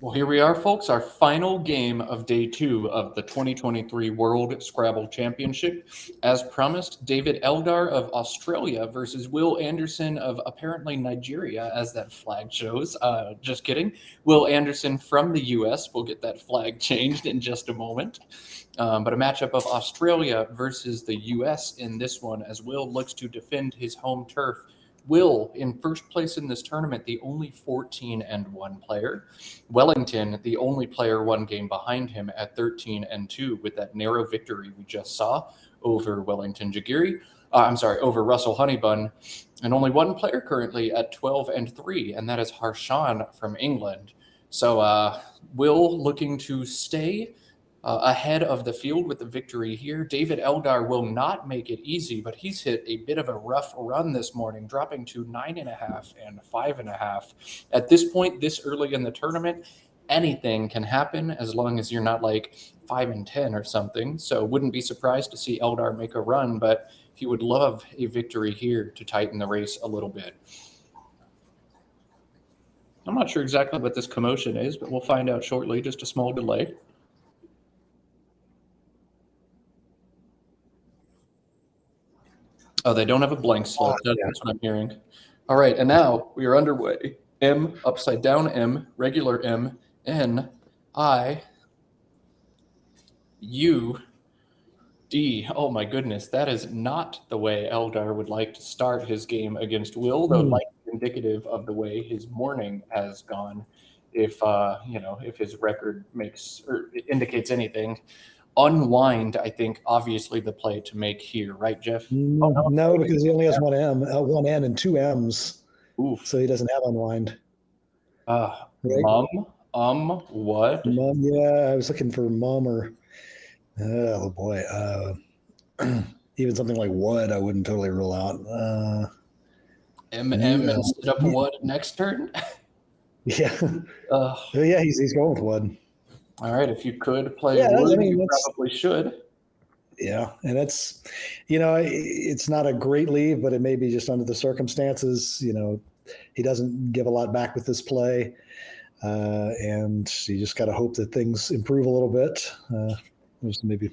Well, here we are, folks, our final game of day 2 of the 2023 World Scrabble Championship. As promised, David Eldar of Australia versus Will Anderson of apparently Nigeria, as that flag shows. Just kidding. Will Anderson from the US. We'll get that flag changed in just a moment. But a matchup of Australia versus the US in this one, as Will looks to defend his home turf. Will, in first place in this tournament, the only 14-1 player. Wellington, the only player one game behind him at 13-2 with that narrow victory we just saw over Wellington Jagiri. Over Russell Honeybun. And only one player currently at 12-3, and that is Harshan from England. So Will looking to stay ahead of the field with the victory here. David Eldar will not make it easy, but he's hit a bit of a rough run this morning, dropping to 9.5 and 5.5. At this point, this early in the tournament, anything can happen as long as you're not like 5-10 or something. So wouldn't be surprised to see Eldar make a run, but he would love a victory here to tighten the race a little bit. I'm not sure exactly what this commotion is, but we'll find out shortly. Just a small delay. Oh, they don't have a blank slip. That's what I'm hearing. All right, and now we are underway. M, upside down M, regular M, N, I, U, D. Oh my goodness, that is not the way Eldar would like to start his game against Will, though likely indicative of the way his morning has gone. If his record makes or indicates anything. Unwind, I think, obviously the play to make here, right, Geoff? No, because he only has one N and two M's. Oof. So he doesn't have unwind. Right? What? Yeah, I was looking for mum or, oh boy, even something like what I wouldn't totally rule out. and sit up what next turn? Yeah. Yeah, he's going with Wood. All right, if you could play Wood, you probably should. Yeah, and it's, it's not a great leave, but it may be just under the circumstances. He doesn't give a lot back with this play, and you just got to hope that things improve a little bit. There's maybe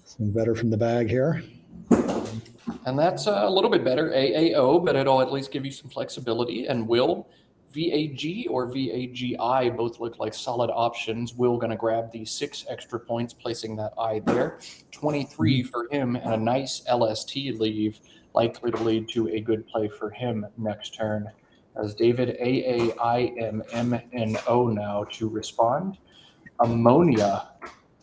something better from the bag here. And that's a little bit better, AAO, but it'll at least give you some flexibility. And Will, VAG or VAGI both look like solid options. Will going to grab the 6 extra points, placing that I there. 23 for him and a nice LST leave, likely to lead to a good play for him next turn. As David AAIMMNO now to respond. Ammonia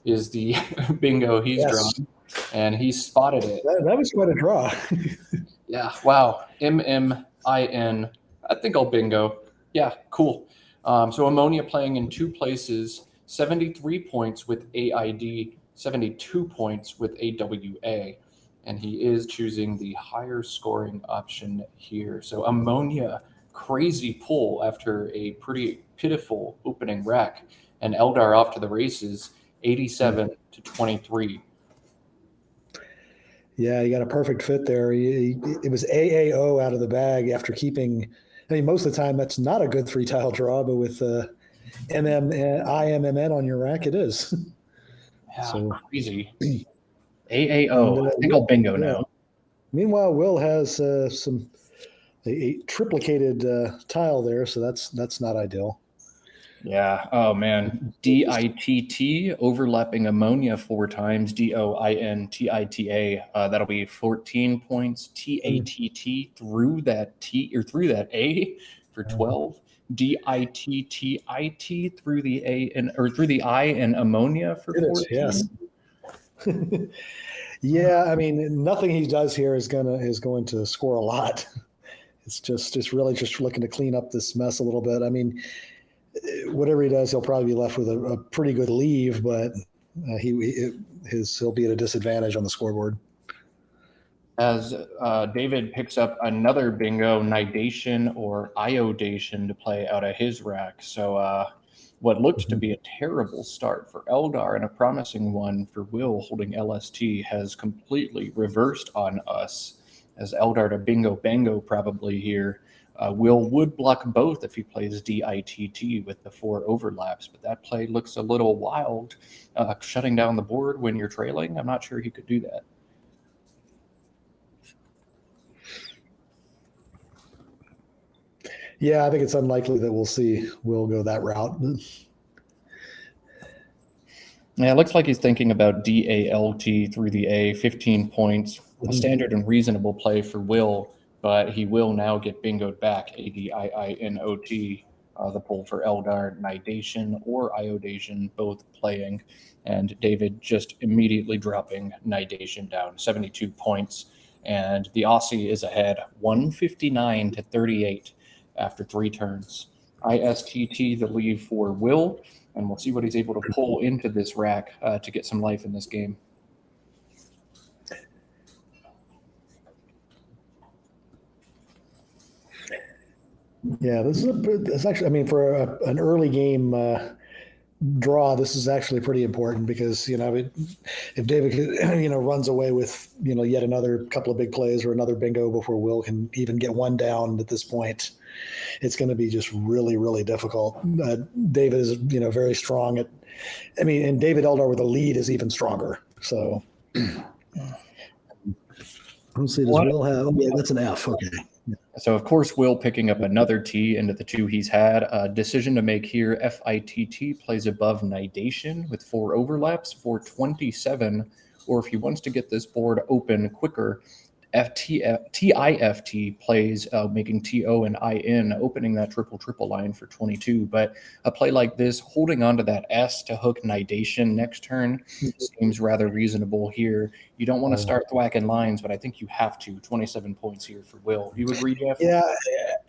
is the bingo he's drawn, and he spotted it. That was quite a draw. Yeah, wow. MMIN. I think I'll bingo. Yeah, cool. So Ammonia playing in 2 places, 73 points with AID, 72 points with AWA. And he is choosing the higher scoring option here. So Ammonia, crazy pull after a pretty pitiful opening rack. And Eldar off to the races, 87-23. Yeah, you got a perfect fit there. It was AAO out of the bag after keeping. I mean, most of the time that's not a good 3-tile draw, but with IMMN on your rack, it is. Yeah, so crazy. AAO. I think I'll bingo now. Meanwhile, Will has a triplicated tile there, so that's not ideal. Yeah. Oh man. DITT overlapping Ammonia 4 times. DOINTITA. That'll be 14 points. TATT through that T or through that A for 12. DITTIT through the A and or through the I and Ammonia for 14. Yes. Yeah, I mean, nothing he does here is going to score a lot. It's just really just looking to clean up this mess a little bit. I mean, whatever he does, he'll probably be left with a pretty good leave, but he'll be at a disadvantage on the scoreboard. As David picks up another bingo, Nidation or Iodation to play out of his rack. So what looked to be a terrible start for Eldar and a promising one for Will holding LST has completely reversed on us, as Eldar to bingo bango probably here. Will would block both if he plays DITT with the 4 overlaps, but that play looks a little wild. Shutting down the board when you're trailing, I'm not sure he could do that. Yeah, I think it's unlikely that we'll see Will go that route. Yeah, it looks like he's thinking about DALT through the A, 15 points, a standard and reasonable play for Will, but he will now get bingoed back, ADIINOT, the pull for Eldar, Nidation or Iodation, both playing, and David just immediately dropping Nidation down, 72 points, and the Aussie is ahead, 159 to 38 after 3 turns. ISTT the lead for Will, and we'll see what he's able to pull into this rack to get some life in this game. Yeah, this is actually, I mean, for an early game draw, this is actually pretty important because, if David, runs away with, yet another couple of big plays or another bingo before Will can even get one down at this point, it's going to be just really, really difficult. David is, very strong and David Eldar with a lead is even stronger. So let's see, does Will have, yeah, that's an F. Okay. So, of course, Will picking up another T into the 2 he's had. Decision to make here. FITT plays above Nidation with 4 overlaps for 27. Or if he wants to get this board open quicker, TIFT plays making TO and IN, opening that triple line for 22. But a play like this, holding on to that S to hook Nidation next turn seems rather reasonable here. You don't want to start thwacking lines, but I think you have to. 27 points here for Will. You agree, Geoff? Yeah,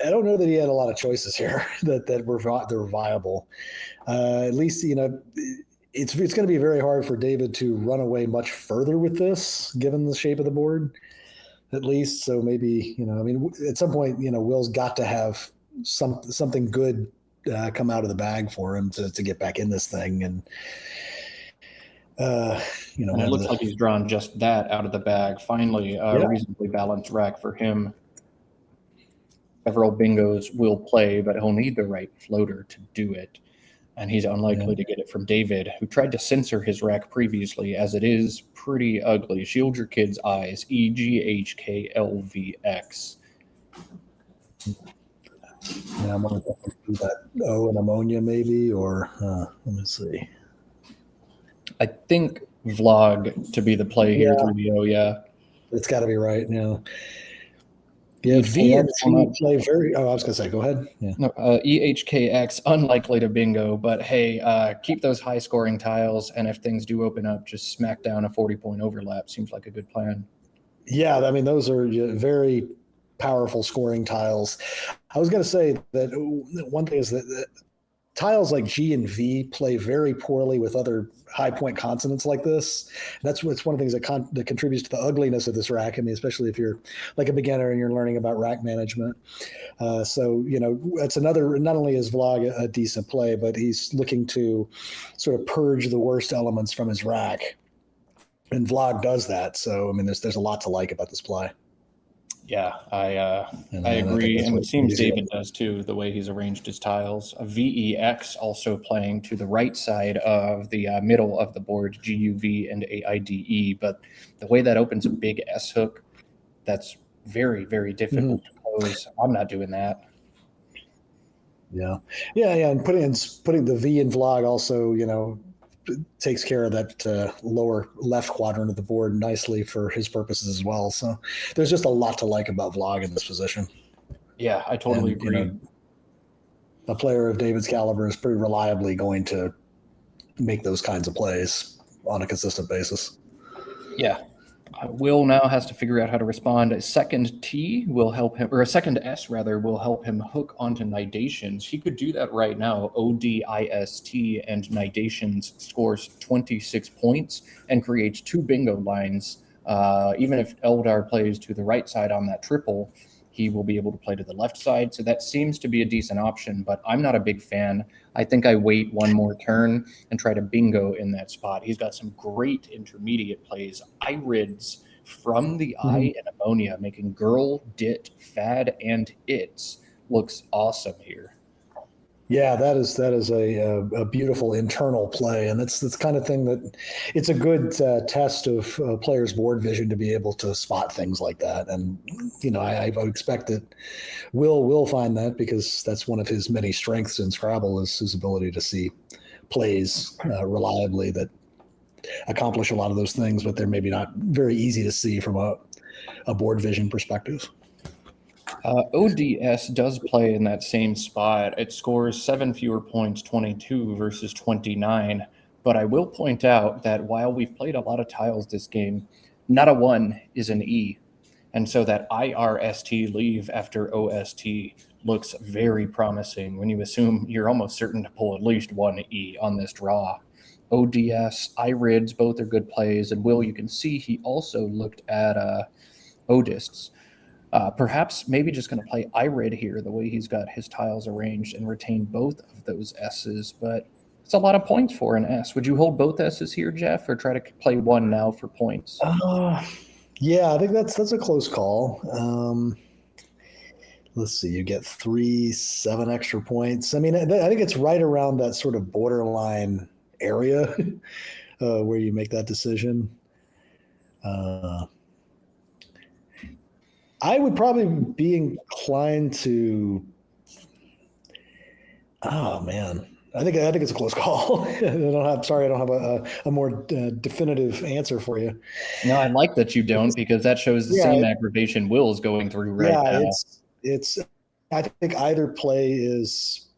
I don't know that he had a lot of choices here that were viable. At least, it's going to be very hard for David to run away much further with this, given the shape of the board. At least, so maybe at some point, Will's got to have something good come out of the bag for him to get back in this thing, and and it looks like he's drawn just that out of the bag. Finally, a reasonably balanced rack for him. Several bingos will play, but he'll need the right floater to do it. And he's unlikely to get it from David, who tried to censor his rack previously, as it is pretty ugly. Shield your kids' eyes. EGHKLVX. Yeah, I'm going to do that O and ammonia maybe, or let me see. I think vlog to be the play here through the O, yeah. It's got to be right, Yeah, V and T play very. Oh, I was going to say, go ahead. Yeah. No, EHKX, unlikely to bingo, but hey, keep those high scoring tiles, and if things do open up, just smack down a 40-point overlap. Seems like a good plan. Yeah, I mean, those are very powerful scoring tiles. I was going to say that one thing is that tiles like G and V play very poorly with other high point consonants like this. It's one of the things that contributes to the ugliness of this rack. I mean, especially if you're like a beginner and you're learning about rack management. So, that's another, not only is Vlog a decent play, but he's looking to sort of purge the worst elements from his rack. And Vlog does that. So, I mean, there's a lot to like about this play. Yeah, I agree, and it seems David does too, the way he's arranged his tiles. A VEX also playing to the right side of the middle of the board, GUV and AIDE, but the way that opens a big S hook, that's very, very difficult to close. I'm not doing that. Yeah, and putting the V in Vlog also, takes care of that lower left quadrant of the board nicely for his purposes as well. So there's just a lot to like about Vlog in this position. Yeah, I totally agree. A player of David's caliber is pretty reliably going to make those kinds of plays on a consistent basis. Yeah. Will now has to figure out how to respond. A second T will help him, or a second S rather, will help him hook onto Nidations. He could do that right now. ODIST and Nidations scores 26 points and creates 2 bingo lines. Even if Eldar plays to the right side on that triple, he will be able to play to the left side. So that seems to be a decent option, but I'm not a big fan. I think I wait one more turn and try to bingo in that spot. He's got some great intermediate plays. Irids from the I and ammonia, making girl, dit, fad, and its. Looks awesome here. Yeah, that is a beautiful internal play, and that's the kind of thing that it's a good test of players' board vision to be able to spot things like that. And I would expect that Will find that, because that's one of his many strengths in Scrabble, is his ability to see plays reliably that accomplish a lot of those things, but they're maybe not very easy to see from a board vision perspective. ODS does play in that same spot. It scores 7 fewer points, 22 versus 29. But I will point out that while we've played a lot of tiles this game, not a 1 is an E. And so that IRST leave after OST looks very promising when you assume you're almost certain to pull at least 1 E on this draw. ODS, IRIDS, both are good plays. And Will, you can see he also looked at ODISTs. Perhaps maybe just going to play IRID here, the way he's got his tiles arranged, and retain both of those S's. But it's a lot of points for an S. Would you hold both S's here, Geoff, or try to play one now for points? Yeah, I think that's a close call. Let's see, you get 7 extra points. I mean, I think it's right around that sort of borderline area where you make that decision. I would probably be inclined to. Oh man, I think it's a close call. I don't have a more definitive answer for you. No, I like that you don't, because that shows the same aggravation Will's going through right now. It's. I think either play is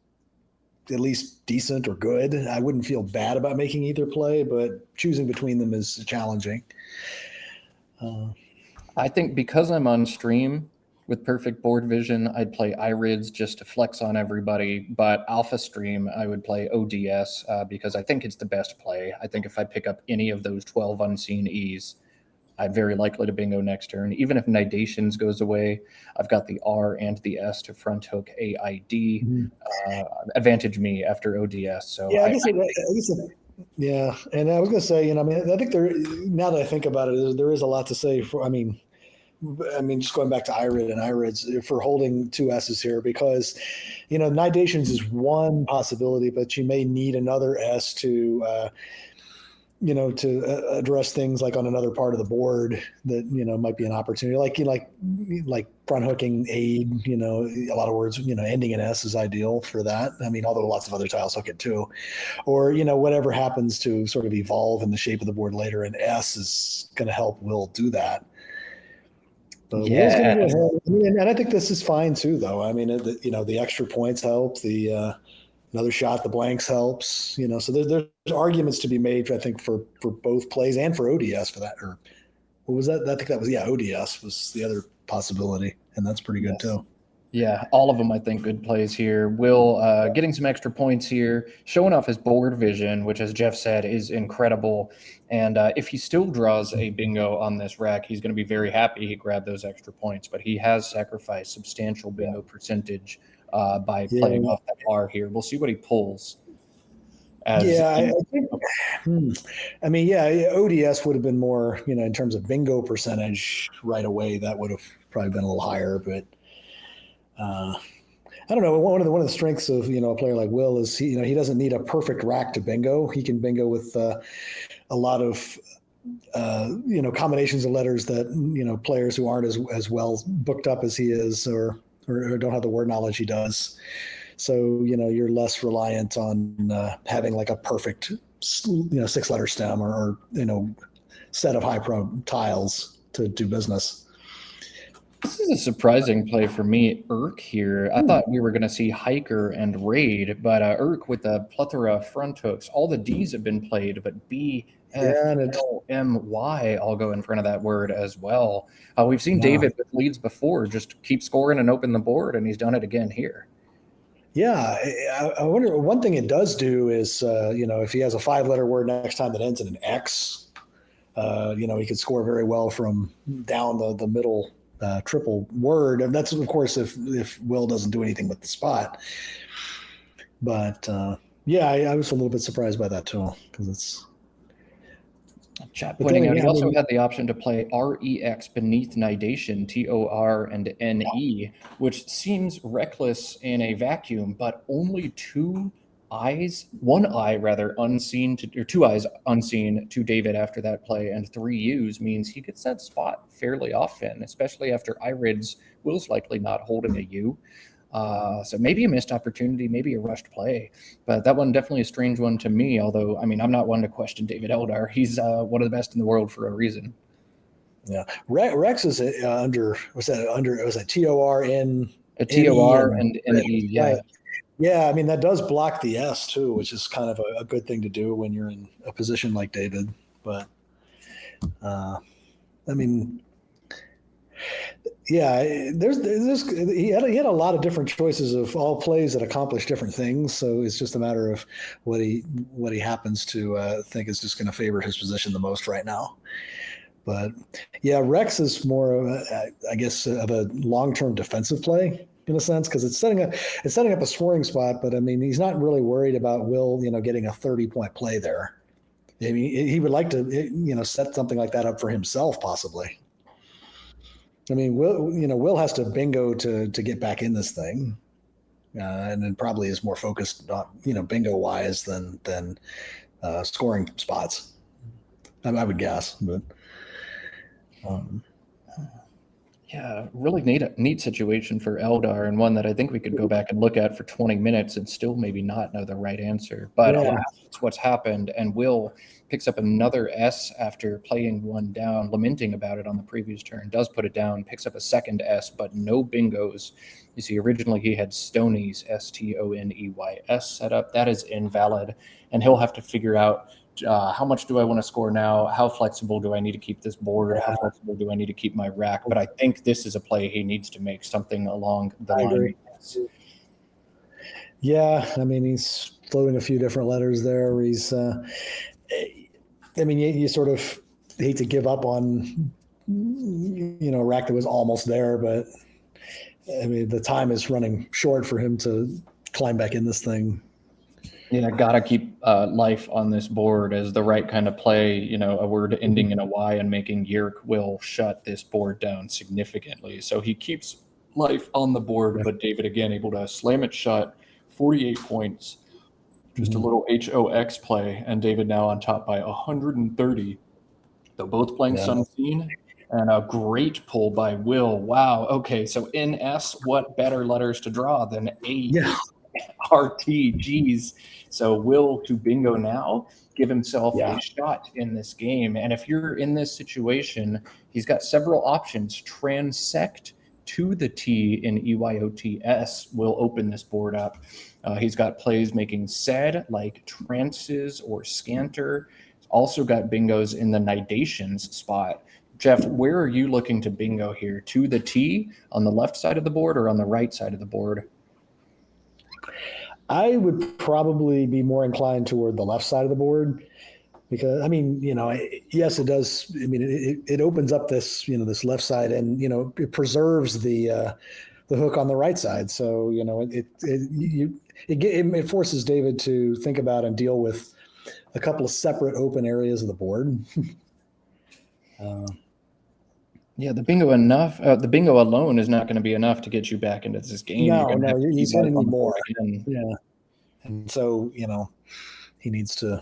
at least decent or good. I wouldn't feel bad about making either play, but choosing between them is challenging. I think because I'm on stream with perfect board vision, I'd play IRIDS just to flex on everybody. But Alpha Stream, I would play ODS because I think it's the best play. I think if I pick up any of those 12 unseen E's, I'm very likely to bingo next turn. Even if Nidations goes away, I've got the R and the S to front hook AID. Advantage me after ODS. So yeah, yeah, and I was going to say, I mean, I think now that I think about it, there is a lot to say for. I mean, just going back to IRID and IRIDs for holding 2 S's here, because, Nidations is one possibility, but you may need another S to address things like on another part of the board that, might be an opportunity, like front hooking aid, a lot of words, ending in S is ideal for that. I mean, although lots of other tiles hook it too, or, whatever happens to sort of evolve in the shape of the board later, and S is going to help Will do that. But Will's going to go ahead. I mean, and I think this is fine too, though. I mean, the extra points help. The another shot, the blanks helps. So there's arguments to be made, I think, for both plays and for ODS for that. Or what was that? I think that was ODS was the other possibility, and that's pretty good too. Yeah, all of them, I think, good plays here. Will getting some extra points here, showing off his board vision, which, as Geoff said, is incredible. And if he still draws a bingo on this rack, he's going to be very happy he grabbed those extra points. But he has sacrificed substantial bingo percentage by playing off that R here. We'll see what he pulls. I think. I mean, ODS would have been more, in terms of bingo percentage right away. That would have probably been a little higher, but. I don't know. One of the strengths of a player like Will is he doesn't need a perfect rack to bingo. He can bingo with a lot of combinations of letters that players who aren't as well booked up as he is or don't have the word knowledge he does. So you're less reliant on having like a perfect 6-letter stem or set of high pro tiles to do business. This is a surprising play for me, Urk here. I thought we were going to see Hiker and Raid, but Urk with the plethora of front hooks. All the D's have been played, but B, F, L, M, Y all go in front of that word as well. We've seen David with leads before just keep scoring and open the board, and he's done it again here. Yeah, I wonder, one thing it does do is, if he has a 5-letter word next time that ends in an X, he could score very well from down the middle triple word. And that's, of course, if Will doesn't do anything with the spot. But I was a little bit surprised by that too, because Chat But then pointing out, he again, I also mean, had the option to play REX beneath Nidation, TOR and NE, which seems reckless in a vacuum, but only one eye rather unseen to, or two eyes unseen to David after that play, and 3 U's means he gets that spot fairly often, especially after Irid's Will's likely not holding a U. So maybe a missed opportunity, maybe a rushed play, but that one definitely a strange one to me. Although, I mean, I'm not one to question David Eldar. He's one of the best in the world for a reason. yeah, Rex is under, was that under, it was a TOR A TOR and NE, NE, yeah. right. Yeah, I mean, that does block the S too, which is kind of a good thing to do when you're in a position like David. But, I mean, yeah, he had a lot of different choices of all plays that accomplish different things. So it's just a matter of what he happens to think is just going to favor his position the most right now. But yeah, Rex is more of I guess, of a long-term defensive play in a sense, because it's setting up a scoring spot. But I mean, he's not really worried about Will, getting a 30-point play there. I mean, he would like to, set something like that up for himself, possibly. I mean, Will has to bingo to get back in this thing, and then probably is more focused on, bingo wise than scoring spots. I would guess, but. Yeah, really neat situation for Eldar, and one that I think we could go back and look at for 20 minutes and still maybe not know the right answer. But Yeah. alas, it's what's happened, and Will picks up another S after playing one down, lamenting about it on the previous turn, does put it down, picks up a second S, but no bingos. You see, originally he had Stoney's, Stoneys set up. That is invalid, and he'll have to figure out how much do I want to score now? How flexible do I need to keep this board? How flexible do I need to keep my rack? But I think this is a play he needs to make, something along the line. Agree. Yeah, I mean, he's floating a few different letters there. He's, I mean, you sort of hate to give up on, a rack that was almost there, but I mean, the time is running short for him to climb back in this thing. Yeah, gotta keep life on this board as the right kind of play. A word ending in a Y and making Yerk will shut this board down significantly. So he keeps life on the board, but David again able to slam it shut, 48 points. Just a little HOX play, and David now on top by 130. Though both playing Sunseen, and a great pull by Will. Wow. Okay, so in S, what better letters to draw than A? Yeah. RTGs. So Will to bingo now, give himself Yeah. a shot in this game. And if you're in this situation, he's got several options. Transect to the T in EYOTS will open this board up. He's got plays making said like trances or scanter. Also got bingos in the nidations spot. Geoff, where are you looking to bingo here? To the T on the left side of the board or on the right side of the board? I would probably be more inclined toward the left side of the board because, I mean, yes, it does. I mean, it opens up this, this left side, and it preserves the hook on the right side. So it forces David to think about and deal with a couple of separate open areas of the board. Yeah, the bingo alone is not going to be enough to get you back into this game. No, he's going to need more. Again. Yeah, and so he needs to.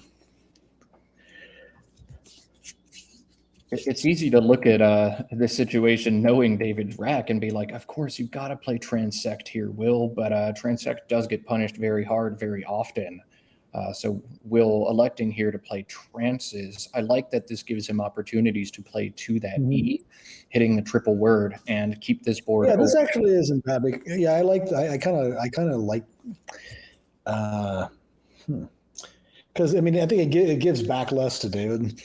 It's easy to look at this situation knowing David's rack and be like, of course, you've got to play Transect here, Will, but Transect does get punished very hard very often. So Will electing here to play trances. I like that this gives him opportunities to play to that E, hitting the triple word and keep this board. Yeah, this actually isn't bad. Yeah, I kind of like, because I mean, I think it gives back less to David.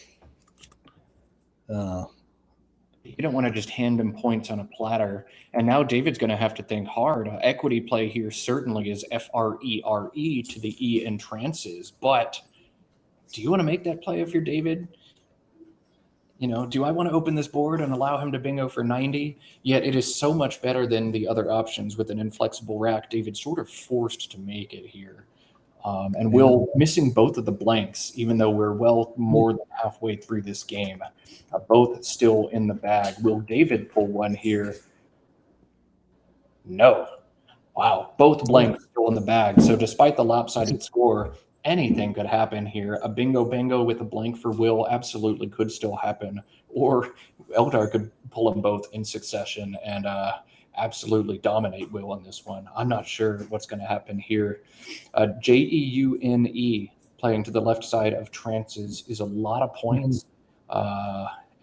You don't want to just hand him points on a platter. And now David's going to have to think hard. Equity play here certainly is FRERE to the E in trances. But do you want to make that play if you're David? Do I want to open this board and allow him to bingo for 90? Yet it is so much better than the other options with an inflexible rack. David's sort of forced to make it here. And Will missing both of the blanks, even though we're well more than halfway through this game. Both still in the bag. Will David pull one here? No. Wow. Both blanks still in the bag. So despite the lopsided score, anything could happen here. A bingo with a blank for Will absolutely could still happen. Or Eldar could pull them both in succession and absolutely dominate Will on this one. I'm not sure what's going to happen here. Jeune playing to the left side of trances is a lot of points.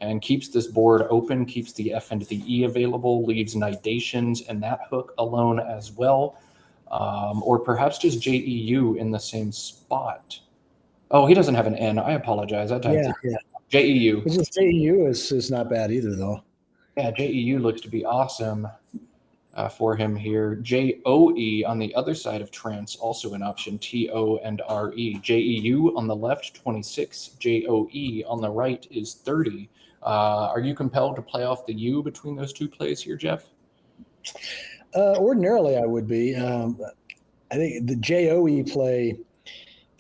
And keeps this board open, keeps the F and the E available, leaves Nidations and that hook alone as well. Or perhaps just JEU in the same spot. Oh, he doesn't have an N. I apologize. I typed it. JEU. JEU is not bad either, though. Yeah, JEU looks to be awesome for him here. JOE on the other side of trance, also an option. TO and RE. JEU on the left, 26. JOE on the right is 30. Are you compelled to play off the U between those two plays here, Geoff? Ordinarily, I would be. I think the JOE play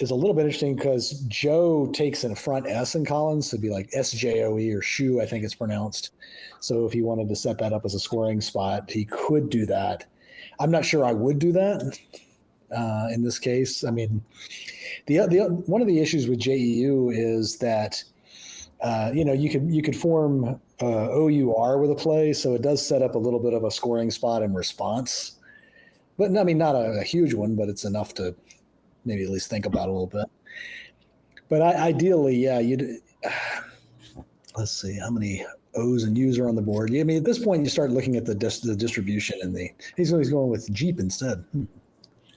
is a little bit interesting because Joe takes in a front S in Collins, so it'd be like SJOE or shoe, I think it's pronounced. So if he wanted to set that up as a scoring spot, he could do that. I'm not sure I would do that in this case. I mean, the one of the issues with JEU is that you could form OUR with a play, so it does set up a little bid of a scoring spot in response. But I mean, not a huge one, but it's enough to maybe at least think about a little bit. But ideally, yeah, let's see how many O's and U's are on the board. I mean, at this point, you start looking at the distribution, and he's going with Jeep instead.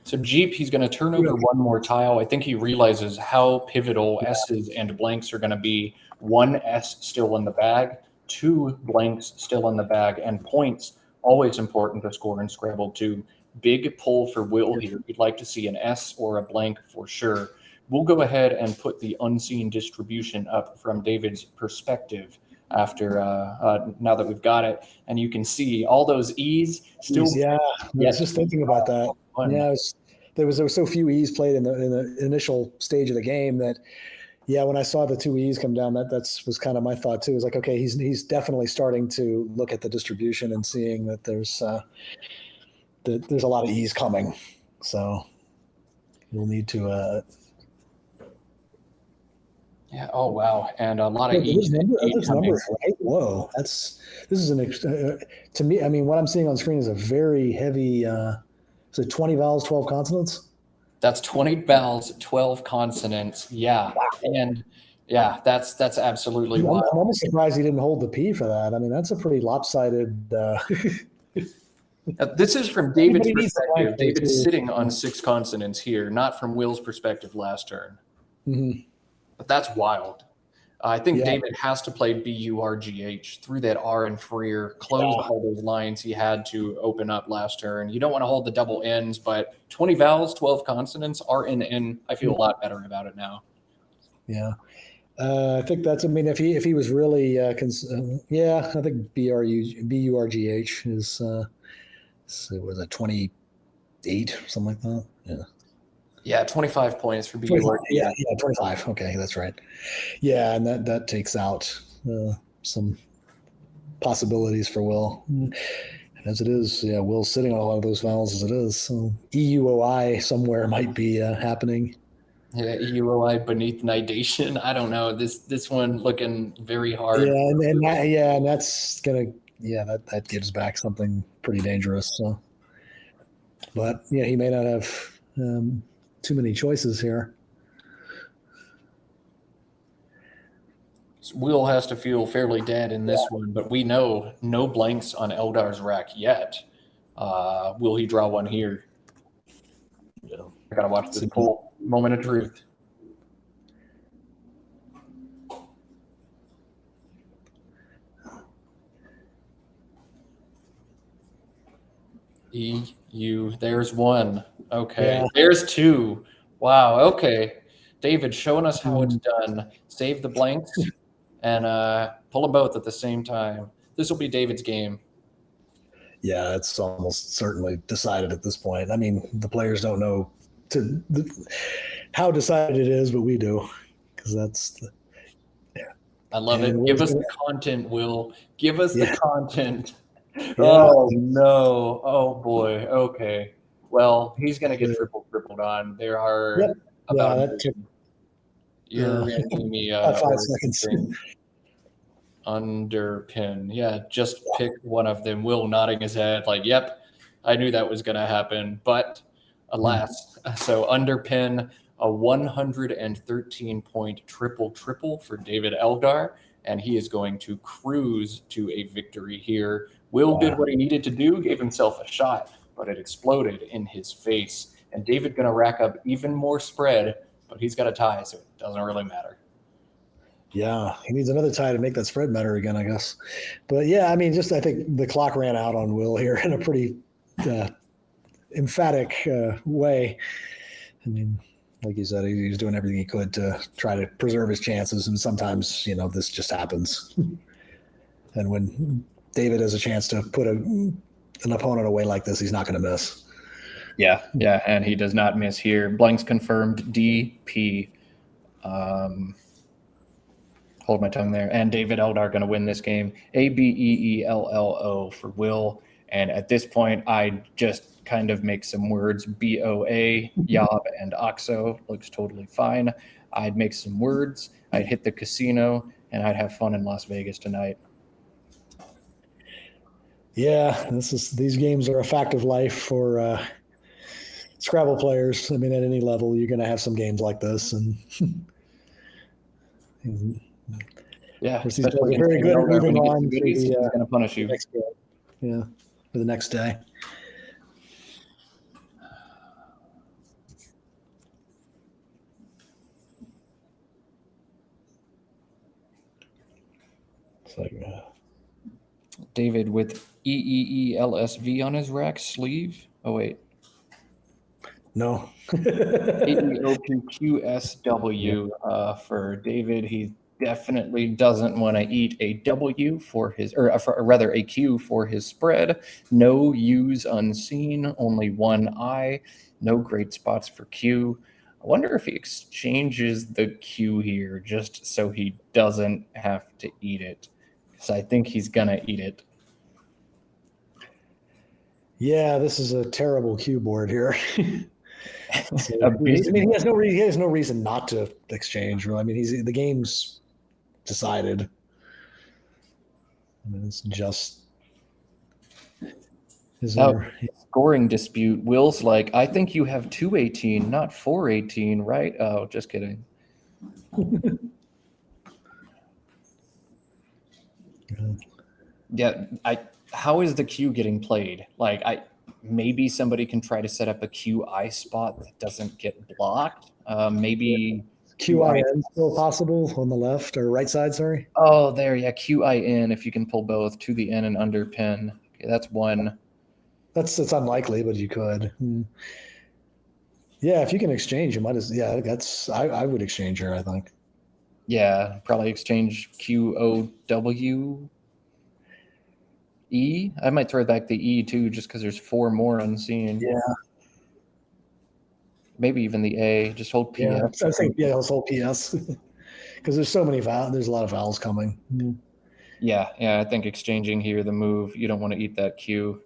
So Jeep, he's going to turn over one more tile. I think he realizes how pivotal S's and blanks are going to be. One S still in the bag, two blanks still in the bag, and points always important to score in Scrabble too. Big pull for Will here. We'd like to see an S or a blank for sure. We'll go ahead and put the unseen distribution up from David's perspective after now that we've got it, and you can see all those E's still. Yeah, I was just thinking about that. Yeah, there was so few E's played in the initial stage of the game that, yeah, when I saw the two E's come down, that was kind of my thought too. It was like, okay, he's definitely starting to look at the distribution and seeing that there's a lot of E's coming, so we'll need to. Yeah. Oh wow, and a lot of E's. Those numbers, right? Whoa, this is to me. I mean, what I'm seeing on screen is a very heavy. So 20 vowels, 12 consonants? That's 20 vowels, 12 consonants. Yeah. Wow. And yeah, that's absolutely wild. I'm almost surprised he didn't hold the P for that. I mean, that's a pretty lopsided. This is from David's perspective. David's sitting on 6 consonants here, not from Will's perspective last turn. Mm-hmm. But that's wild. I think David has to play BURGH through that R and freer, close all those lines he had to open up last turn. You don't want to hold the double N's, but 20 vowels, 12 consonants, R and N. I feel a lot better about it now. Yeah. I think that's, I mean, if he was really, I think BURGH is, so was it 28, something like that? Yeah. Yeah, 25 points for BURGH. Yeah, 25. Okay, that's right. Yeah, and that takes out some possibilities for Will. As it is, yeah, Will's sitting on a lot of those vowels as it is. So EUOI somewhere might be happening. Yeah, EUOI beneath nidation. I don't know. This one looking very hard. Yeah, and that's gonna, that gives back something pretty dangerous. So, but yeah, he may not have too many choices here. Will has to feel fairly dead in this one, but we know no blanks on Eldar's rack yet. Will he draw one here? Yeah. I gotta watch this pull. Moment of truth. EU. There's one. Okay. Yeah. There's two. Wow. Okay. David showing us how it's done. Save the blanks and pull them both at the same time. This will be David's game. Yeah, it's almost certainly decided at this point. I mean, the players don't know how decided it is, but we do, because that's the. I love it. Give us the content, Will. Give us the content. Yeah. Oh, no. Oh, boy. Okay. Well, he's going to get tripled on. There are about you're handing me about 5 seconds. Underpin. Yeah, just pick one of them. Will nodding his head like, yep, I knew that was going to happen. But alas, so underpin a 113-point triple for David Eldar, and he is going to cruise to a victory here. Will did what he needed to do, gave himself a shot, but it exploded in his face. And David going to rack up even more spread, but he's got a tie, so it doesn't really matter. Yeah, he needs another tie to make that spread matter again, I guess. But yeah, I mean, I think the clock ran out on Will here in a pretty emphatic way. I mean, like you said, he was doing everything he could to try to preserve his chances, and sometimes, this just happens. And when David has a chance to put an opponent away like this, he's not going to miss. Yeah, and he does not miss here. Blanks confirmed, DP. Hold my tongue there. And David Eldar going to win this game. ABEELLO for Will. And at this point, I just kind of make some words. BOA, Yob, and Oxo. Looks totally fine. I'd make some words. I'd hit the casino, and I'd have fun in Las Vegas tonight. Yeah, these games are a fact of life for Scrabble players. I mean, at any level, you're going to have some games like this. And yeah, these guys are very good at moving on. He's going to punish you. Yeah, for the next day. It's like, David with EEELSV on his rack sleeve. Oh, wait. No. AEOPQSW for David. He definitely doesn't want to eat a W for his, or rather a Q for his spread. No U's unseen, only one I. No great spots for Q. I wonder if he exchanges the Q here just so he doesn't have to eat it. Because I think he's going to eat it. Yeah, this is a terrible Q board here. So, I mean, he has no reason not to exchange. I mean, the game's decided. I mean, it's just scoring dispute. Will's like, I think you have 218, not 418, right? Oh, just kidding. Yeah, how is the Q getting played? Like, maybe somebody can try to set up a QI spot that doesn't get blocked. Maybe QIN still possible on the left or right side, sorry? Oh, there, yeah, QIN, if you can pull both to the N and underpin. Okay, that's one. It's unlikely, but you could. Yeah, if you can exchange, you might as I would exchange her, I think. Yeah, probably exchange QOW. E. I might throw back the E too, just because there's 4 more unseen. Yeah. Maybe even the A. Just hold PS. Yeah, I think let's hold PS because there's so many vowels. There's a lot of vowels coming. Yeah. I think exchanging here the move. You don't want to eat that Q,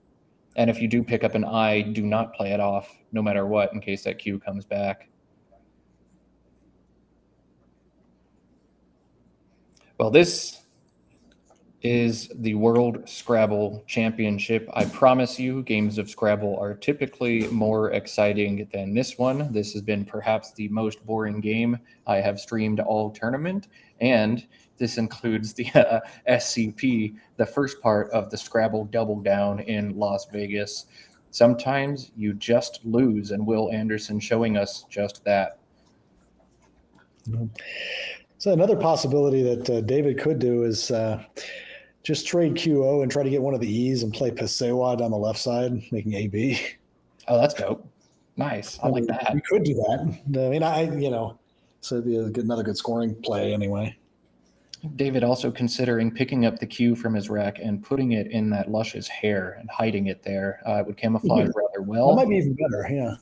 and if you do pick up an I, do not play it off, no matter what, in case that Q comes back. Well, this is the World Scrabble Championship. I promise you, games of Scrabble are typically more exciting than this one. This has been perhaps the most boring game I have streamed all tournament, and this includes the SCP, the first part of the Scrabble Double Down in Las Vegas. Sometimes you just lose, and Will Anderson showing us just that. So another possibility that David could do is just trade QO and try to get one of the E's and play Pesewad on the left side, making AB. Oh, that's dope. Nice. I like that. We could do that. I mean, so it'd be another good scoring play anyway. David also considering picking up the Q from his rack and putting it in that Lush's hair and hiding it there. It would camouflage rather well. That might be even better, yeah.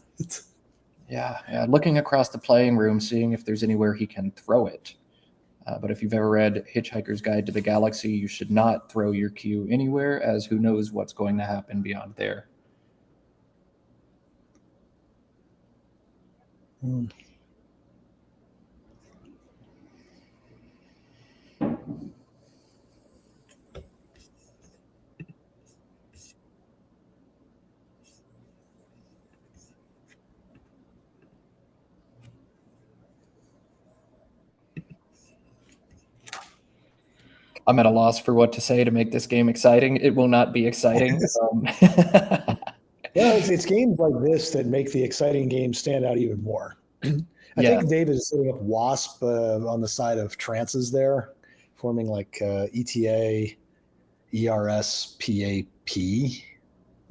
Yeah, looking across the playing room, seeing if there's anywhere he can throw it. But if you've ever read Hitchhiker's Guide to the Galaxy, you should not throw your cue anywhere, as who knows what's going to happen beyond there. I'm at a loss for what to say to make this game exciting. It will not be exciting. Well, it's games like this that make the exciting games stand out even more. I think David is setting up WASP on the side of trances there, forming like ETA, ERS, PAP,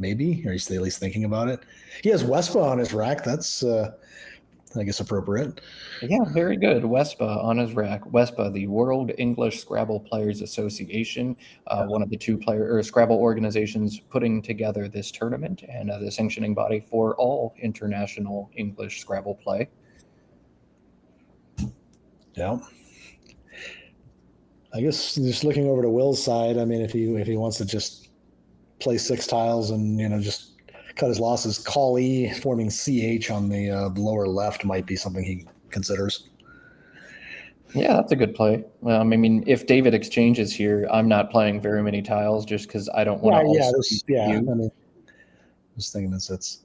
maybe, or he's at least thinking about it. He has WESPA on his rack. That's, I guess, appropriate. Yeah, very good. WESPA on his rack. WESPA, the World English Scrabble Players Association, one of the two Scrabble organizations putting together this tournament and the sanctioning body for all international English Scrabble play. Yeah. I guess just looking over to Will's side, I mean, if he wants to just play 6 tiles and, just cut his losses, call E, forming CH on the lower left might be something he considers. Yeah, that's a good play. I mean, if David exchanges here, I'm not playing very many tiles just because I don't want to. I mean, just thinking it's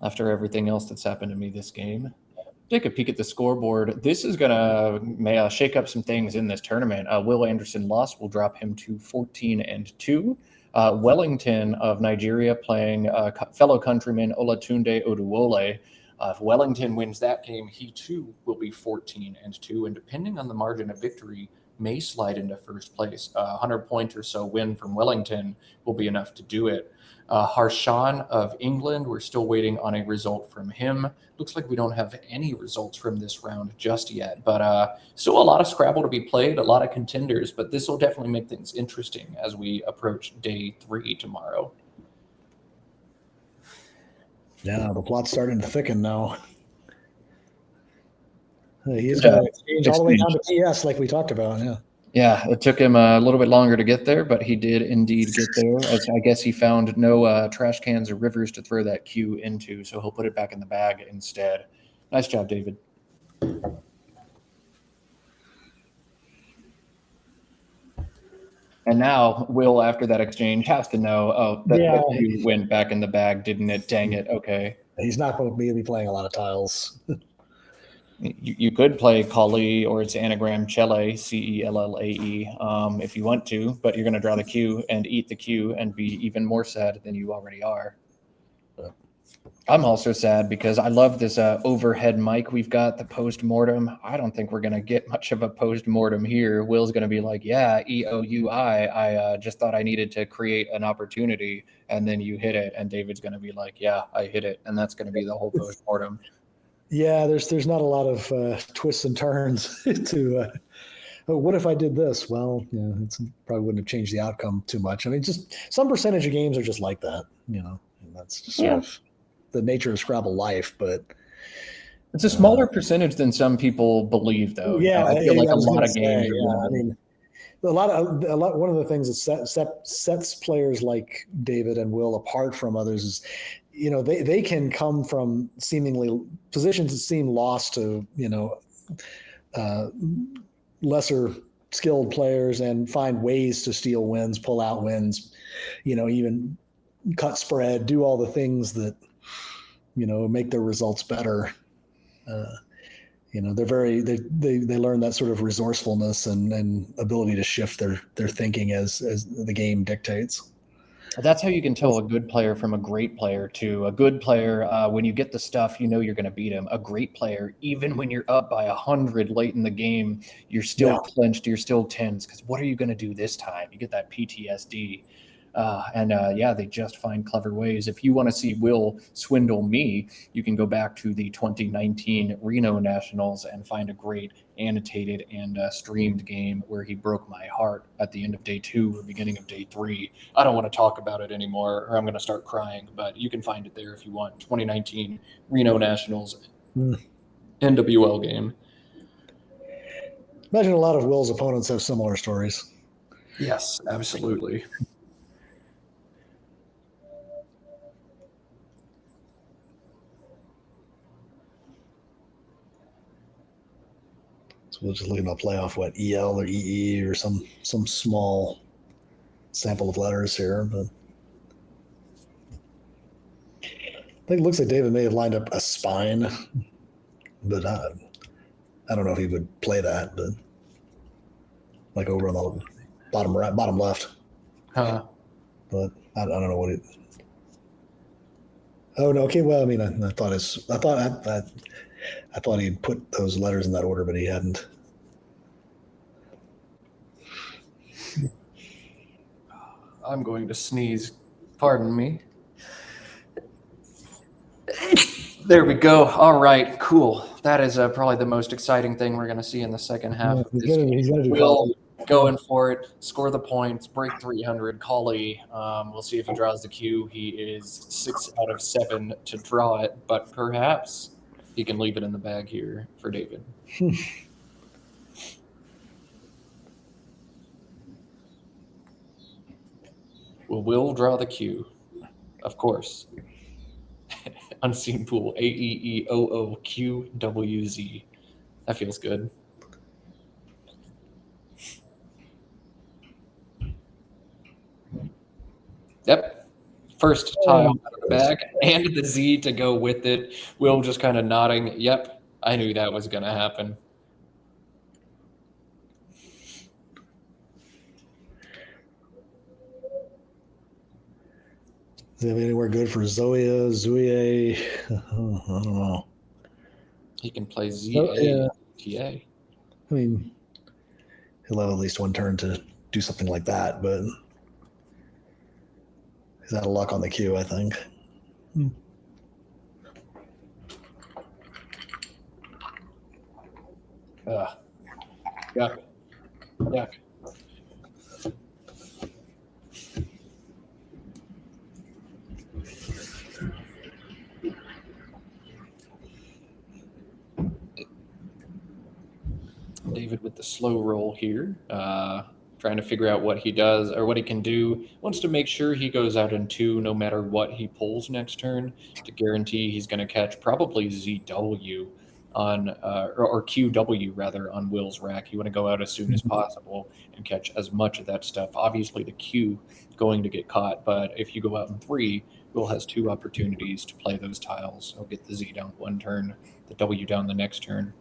after everything else that's happened to me this game. Take a peek at the scoreboard. This is going to shake up some things in this tournament. Will Anderson lost will drop him to 14-2. Wellington of Nigeria playing fellow countryman Olatunde Oduwole. If Wellington wins that game, he too will be 14-2, and depending on the margin of victory, may slide into first place. 100-point or so win from Wellington will be enough to do it. Harshan of England, we're still waiting on a result from him. Looks like we don't have any results from this round just yet, but still a lot of Scrabble to be played, a lot of contenders, but this will definitely make things interesting as we approach day 3 tomorrow. Yeah, the plot's starting to thicken now. He's going to change all the way down to PS like we talked about, Yeah, it took him a little bit longer to get there, but he did indeed get there. As I guess he found no trash cans or rivers to throw that cue into, so he'll put it back in the bag instead. Nice job, David. And now Will, after that exchange, has to know, that cue went back in the bag, didn't it? Dang it, okay. He's not going to be playing a lot of tiles. You could play Kali or its anagram Chelle, Cellae, if you want to, but you're going to draw the cue and eat the cue and be even more sad than you already are. I'm also sad because I love this overhead mic we've got, the post-mortem. I don't think we're going to get much of a post-mortem here. Will's going to be like, yeah, EOUI, I just thought I needed to create an opportunity, and then you hit it. And David's going to be like, yeah, I hit it. And that's going to be the whole post-mortem. Yeah, there's not a lot of twists and turns to what if I did this? Well, it probably wouldn't have changed the outcome too much. I mean, just some percentage of games are just like that, and that's just sort of the nature of Scrabble life. But it's a smaller percentage than some people believe, though. Yeah, I feel like a lot of games. I mean, one of the things that sets players like David and Will apart from others is, they can come from seemingly positions that seem lost to, lesser skilled players and find ways to steal wins, pull out wins, even cut spread, do all the things that, make their results better. They're they learn that sort of resourcefulness and ability to shift their thinking as the game dictates. That's how you can tell a good player from a great player, too. A good player, when you get the stuff, you're going to beat him. A great player, even when you're up by 100 late in the game, you're still clenched, you're still tense, because what are you going to do this time? You get that PTSD. They just find clever ways. If you want to see Will swindle me, you can go back to the 2019 Reno Nationals and find a great annotated and streamed game where he broke my heart at the end of day 2 or beginning of day 3. I don't want to talk about it anymore or I'm going to start crying, but you can find it there if you want. 2019 Reno Nationals NWL game. Imagine a lot of Will's opponents have similar stories. Yes, absolutely. So we'll just look at a playoff, EL or EE or some small sample of letters here. But I think it looks like David may have lined up a spine, but I don't know if he would play that, but like over on the bottom left. Huh. But I don't know what it. Oh no! Okay, well, I mean, I thought he'd put those letters in that order, but he hadn't. I'm going to sneeze. Pardon me. There we go. All right, cool. That is probably the most exciting thing we're going to see in the second half of this game. He's gonna do Will going for it, score the points, break 300. Collie, we'll see if he draws the cue. He is 6 out of 7 to draw it, but perhaps he can leave it in the bag here for David. Will draw the cue, of course. Unseen pool, AEEOOQWZ. That feels good. Yep. First tile out of the bag and the Z to go with it. Will just kind of nodding. Yep, I knew that was going to happen. Does he have anywhere good for Zoya, Zuye? I don't know. He can play ZA, TA. I mean, he'll have at least one turn to do something like that, but he's out of luck on the queue, I think. Yuck. Yuck. David with the slow roll here, trying to figure out what he does or what he can do. Wants to make sure he goes out in 2 no matter what he pulls next turn to guarantee he's going to catch probably ZW on or QW rather on Will's rack. You want to go out as soon as possible and catch as much of that stuff. Obviously the Q going to get caught, but if you go out in 3, Will has 2 opportunities to play those tiles. He'll get the Z down 1 turn, the W down the next turn.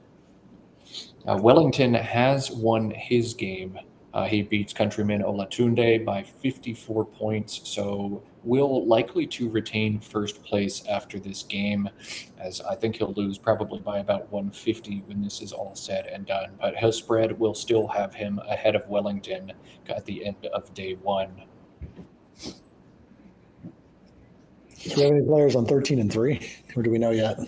Wellington has won his game. He beats countryman Olatunde by 54 points, so Will likely to retain first place after this game, as I think he'll lose probably by about 150 when this is all said and done. But his spread will still have him ahead of Wellington at the end of day 1. Do you have any players on 13 and 3, or do we know yet?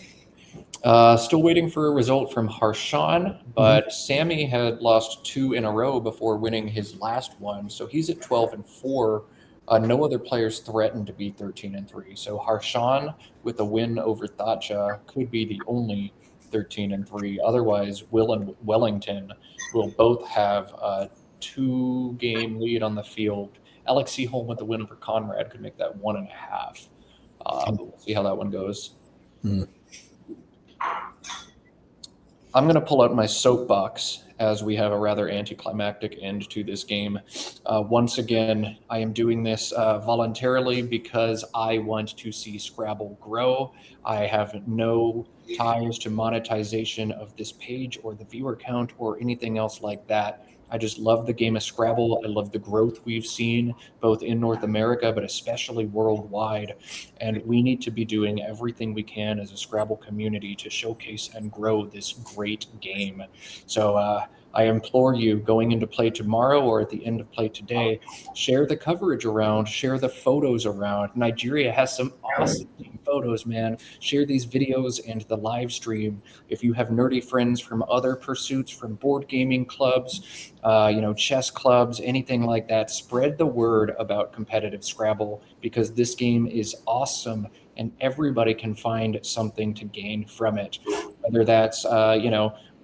Still waiting for a result from Harshan, but Sammy had lost 2 in a row before winning his last one, so he's at 12 and 4. No other players threatened to be 13 and 3. So Harshan with a win over Thatcha could be the only 13 and 3. Otherwise, Will and Wellington will both have a 2-game lead on the field. Alex Seaholm with the win over Conrad could make that 1.5. We'll see how that one goes. I'm going to pull out my soapbox as we have a rather anticlimactic end to this game. Once again, I am doing this voluntarily because I want to see Scrabble grow. I have no ties to monetization of this page or the viewer count or anything else like that. I just love the game of Scrabble. I love the growth we've seen both in North America, but especially worldwide. And we need to be doing everything we can as a Scrabble community to showcase and grow this great game. So I implore you, going into play tomorrow or at the end of play today, share the coverage around, share the photos around. Nigeria has some awesome team photos, man. Share these videos and the live stream. If you have nerdy friends from other pursuits, from board gaming clubs, chess clubs, anything like that, spread the word about competitive Scrabble, because this game is awesome and everybody can find something to gain from it. Whether that's,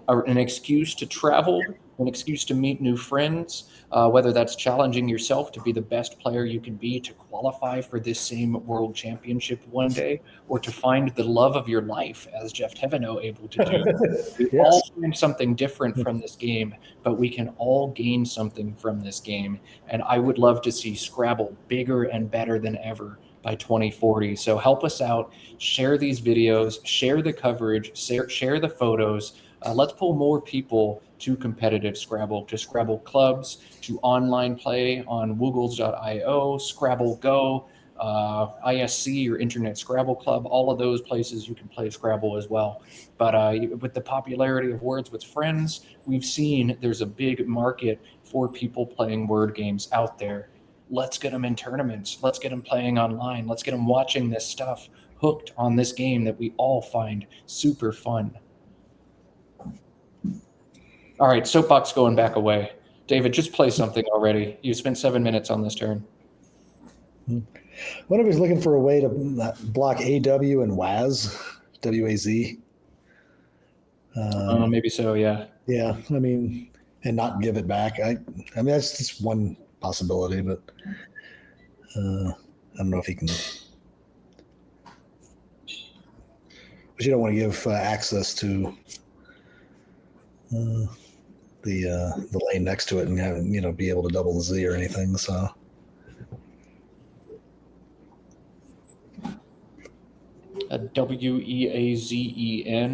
an excuse to travel, an excuse to meet new friends, whether that's challenging yourself to be the best player you can be to qualify for this same world championship one day, or to find the love of your life, as Geoff Thevenot able to do. We Yes. all find something different from this game, but we can all gain something from this game. And I would love to see Scrabble bigger and better than ever by 2040. So help us out, share these videos, share the coverage, share the photos. Let's pull more people to competitive Scrabble, to Scrabble clubs, to online play on woogles.io, Scrabble Go, ISC, or Internet Scrabble Club. All of those places you can play Scrabble as well. But with the popularity of Words with Friends, we've seen there's a big market for people playing word games out there. Let's get them in tournaments. Let's get them playing online. Let's get them watching this stuff, hooked on this game that we all find super fun. All right, soapbox going back away. David, just play something already. You spent 7 minutes on this turn. What if he's looking for a way to block AW and WAZ, WAZ? Maybe so, yeah. Yeah, I mean, and not give it back. I mean, that's just one possibility, but I don't know if he can. But you don't want to give access to the lane next to it and have, be able to double the Z or anything. So. A WEAZEN,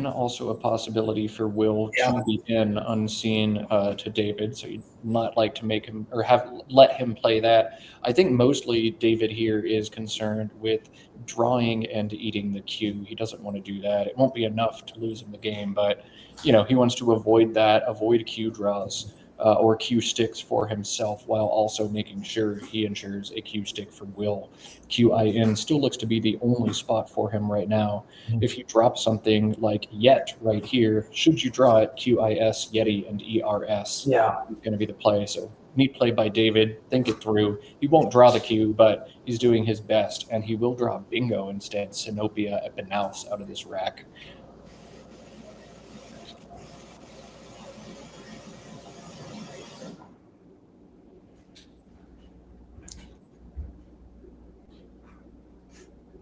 also a possibility for Will to be in unseen to David. So you'd not like to make him or let him play that. I think mostly David here is concerned with drawing and eating the cue. He doesn't want to do that. It won't be enough to lose him the game, but he wants to avoid that, avoid cue draws. Or cue sticks for himself, while also making sure he ensures a cue stick for Will. QIN still looks to be the only spot for him right now. If you drop something like Yet right here, should you draw it, QIS, Yeti, and ERS, is going to be the play. So neat play by David. Think it through. He won't draw the cue, but he's doing his best, and he will draw Bingo instead, Sinopia Epinaus out of this rack.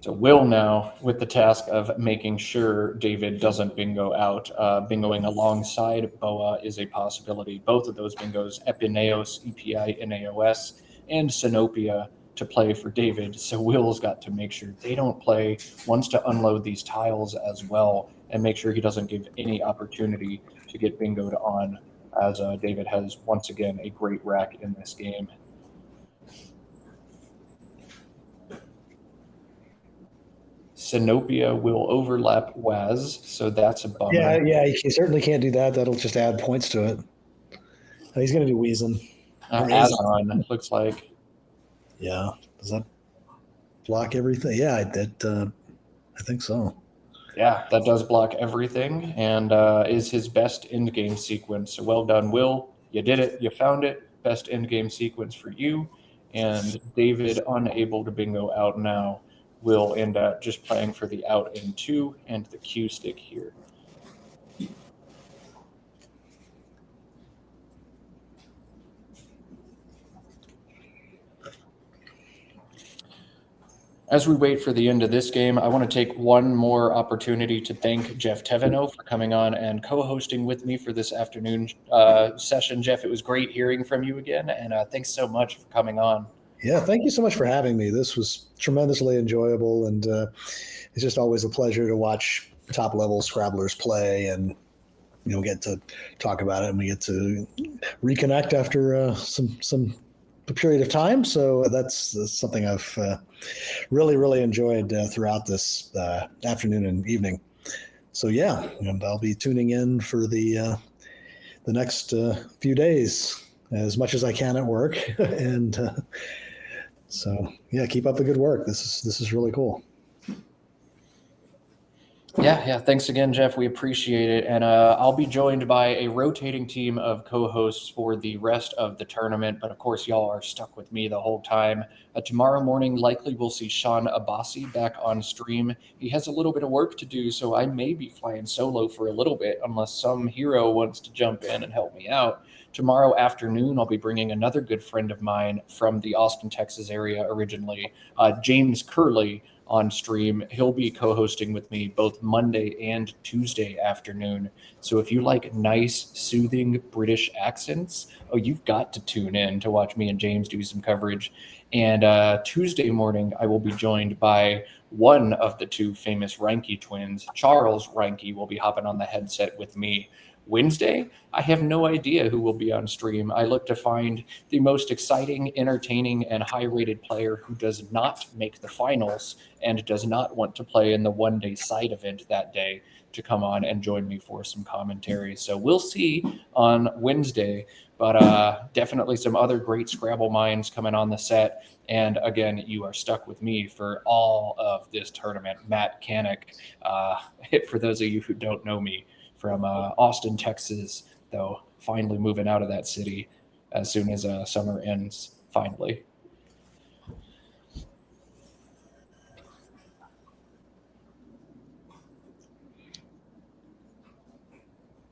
So Will now with the task of making sure David doesn't bingo out. Bingoing alongside Boa is a possibility. Both of those bingos, Epineos, EPI-NAOS, and Sinopia, to play for David. So Will's got to make sure they don't play, wants to unload these tiles as well, and make sure he doesn't give any opportunity to get bingoed on, as David has, once again, a great rack in this game. Sinopia will overlap WAZ, so that's a bummer. Yeah, he certainly can't do that. That'll just add points to it. He's going to do Weezin. Azon, looks like. Yeah. Does that block everything? Yeah, I think so. Yeah, that does block everything, and is his best endgame sequence. So well done, Will. You did it. You found it. Best endgame sequence for you. And David, unable to bingo out now, will end up just playing for the out in 2 and the Q stick here. As we wait for the end of this game, I want to take one more opportunity to thank Geoff Thevenot for coming on and co-hosting with me for this afternoon session. Jeff, it was great hearing from you again, and thanks so much for coming on. Yeah, thank you so much for having me. This was tremendously enjoyable, and it's just always a pleasure to watch top-level Scrabblers play, and get to talk about it, and we get to reconnect after some period of time. So that's something I've really enjoyed throughout this afternoon and evening. So yeah, and I'll be tuning in for the the next few days as much as I can at work. And so, yeah, keep up the good work. This is really cool. Yeah. Thanks again, Geoff. We appreciate it. And I'll be joined by a rotating team of co-hosts for the rest of the tournament. But of course, y'all are stuck with me the whole time. Tomorrow morning, likely we'll see Sean Abbasi back on stream. He has a little bit of work to do, so I may be flying solo for a little bit unless some hero wants to jump in and help me out. Tomorrow afternoon, I'll be bringing another good friend of mine from the Austin, Texas area originally, James Curley, on stream. He'll be co-hosting with me both Monday and Tuesday afternoon. So if you like nice, soothing British accents, you've got to tune in to watch me and James do some coverage. And Tuesday morning, I will be joined by one of the two famous Reinke twins. Charles Reinke will be hopping on the headset with me. Wednesday, I have no idea who will be on stream. I look to find the most exciting, entertaining, and high-rated player who does not make the finals and does not want to play in the one-day side event that day to come on and join me for some commentary. So we'll see on Wednesday, but definitely some other great Scrabble minds coming on the set. And again, you are stuck with me for all of this tournament. Matt Canik, for those of you who don't know me, from Austin, Texas, though finally moving out of that city as soon as summer ends, finally.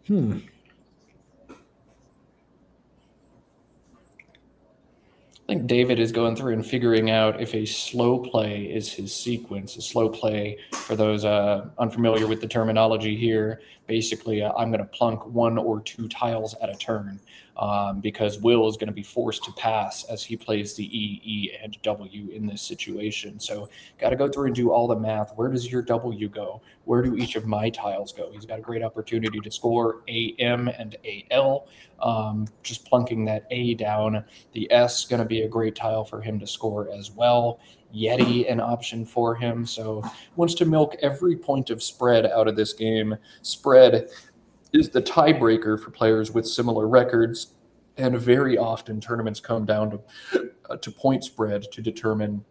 I think David is going through and figuring out if a slow play is his sequence. A slow play, for those unfamiliar with the terminology here, basically I'm going to plunk one or two tiles at a turn because Will is going to be forced to pass as he plays the E, E, and W in this situation. So got to go through and do all the math. Where does your W go? Where do each of my tiles go? He's got a great opportunity to score AM and AL. Just plunking that A down. The S going to be a great tile for him to score as well. Yeti an option for him. So wants to milk every point of spread out of this game. Spread is the tiebreaker for players with similar records, and very often tournaments come down to point spread to determine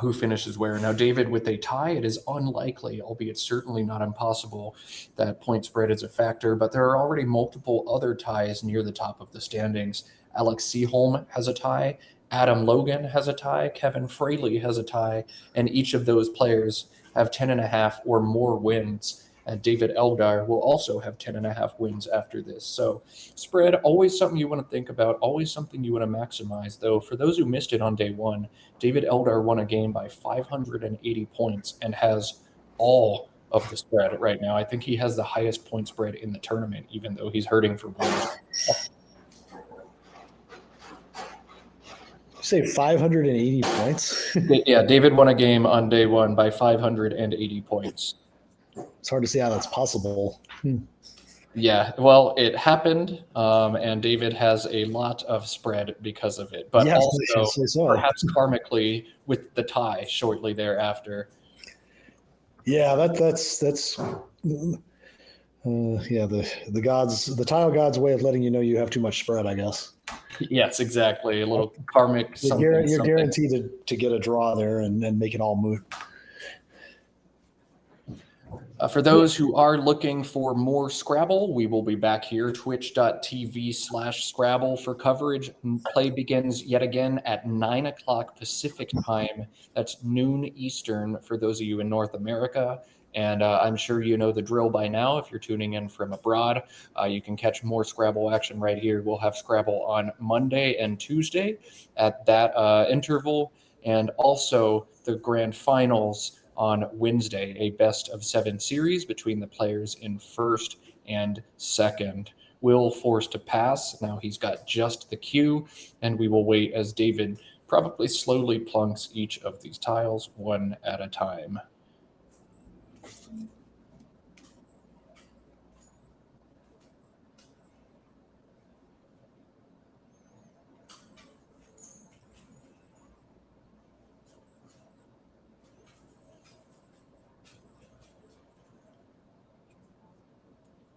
who finishes where. Now, David, with a tie, it is unlikely, albeit certainly not impossible, that point spread is a factor, but there are already multiple other ties near the top of the standings. Alex Seaholm has a tie, Adam Logan has a tie, Kevin Fraley has a tie, and each of those players have 10.5 or more wins. And David Eldar will also have 10.5 wins after this. So spread, always something you want to think about, always something you want to maximize. Though for those who missed it on day one, David Eldar won a game by 580 points and has all of the spread right now. I think he has the highest point spread in the tournament, even though he's hurting for wins. You say 580 points? Yeah, David won a game on day one by 580 points. It's hard to see how that's possible. Yeah, well, it happened, and David has a lot of spread because of it, but Yes, also perhaps karmically with the tie shortly thereafter. Yeah, that's yeah, the gods, the tile gods' way of letting you know you have too much spread, I guess. Yes, exactly. A little karmic something. You're guaranteed to get a draw there and make it all moot. For those who are looking for more Scrabble, we will be back here, twitch.tv/Scrabble for coverage. Play begins yet again at 9 o'clock Pacific time. That's noon Eastern for those of you in North America. And I'm sure you know the drill by now. If you're tuning in from abroad, you can catch more Scrabble action right here. We'll have Scrabble on Monday and Tuesday at that interval. And also the grand finals on Wednesday, a best-of-7 series between the players in first and second. Will forced to pass. Now he's got just the cue, and we will wait as David probably slowly plunks each of these tiles one at a time.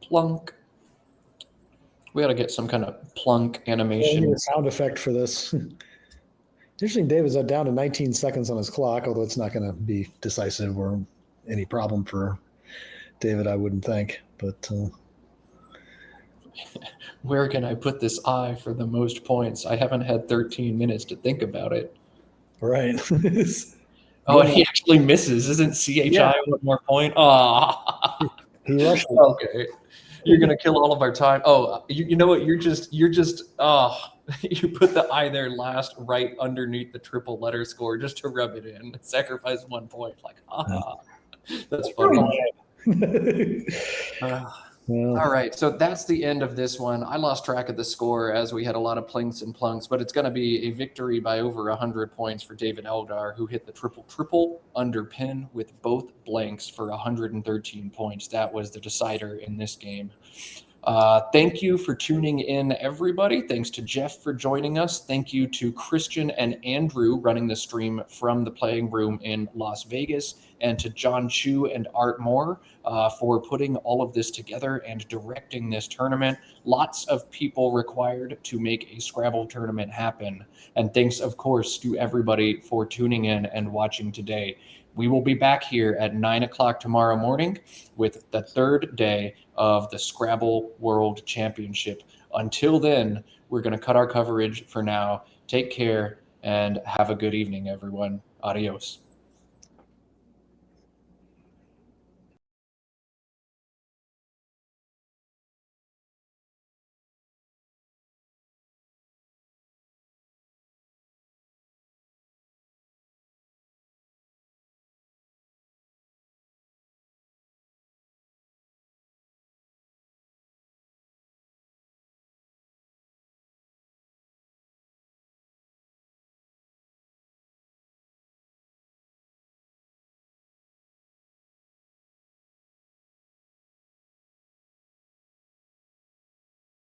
Plunk. We got to get some kind of plunk We animation. need a sound effect for this. Interesting, David's down to 19 seconds on his clock, although it's not going to be decisive or any problem for David, I wouldn't think. But Where can I put this I for the most points? I haven't had 13 minutes to think about it. right. Oh, Yeah. and he actually misses. Isn't CHI Yeah. 1 more point? Oh, He rushed it. okay. You're gonna kill all of our time. Oh, you know what? You're just you put the I there last, right underneath the triple letter score, just to rub it in. Sacrifice 1 point. Like, that's funny. Well, All right, so that's the end of this one. I lost track of the score as we had a lot of plinks and plunks, but it's going to be a victory by over 100 points for David Eldar, who hit the triple under pin with both blanks for 113 points. That was the decider in this game. Thank you for tuning in, everybody. Thanks to Geoff for joining us. Thank you to Christian and Andrew running the stream from the playing room in Las Vegas, and to John Chu and Art Moore for putting all of this together and directing this tournament. Lots of people required to make a Scrabble tournament happen. And thanks, of course, to everybody for tuning in and watching today. We will be back here at 9 o'clock tomorrow morning with the third day of the Scrabble World Championship. Until then, we're going to cut our coverage for now. Take care and have a good evening, everyone. Adios.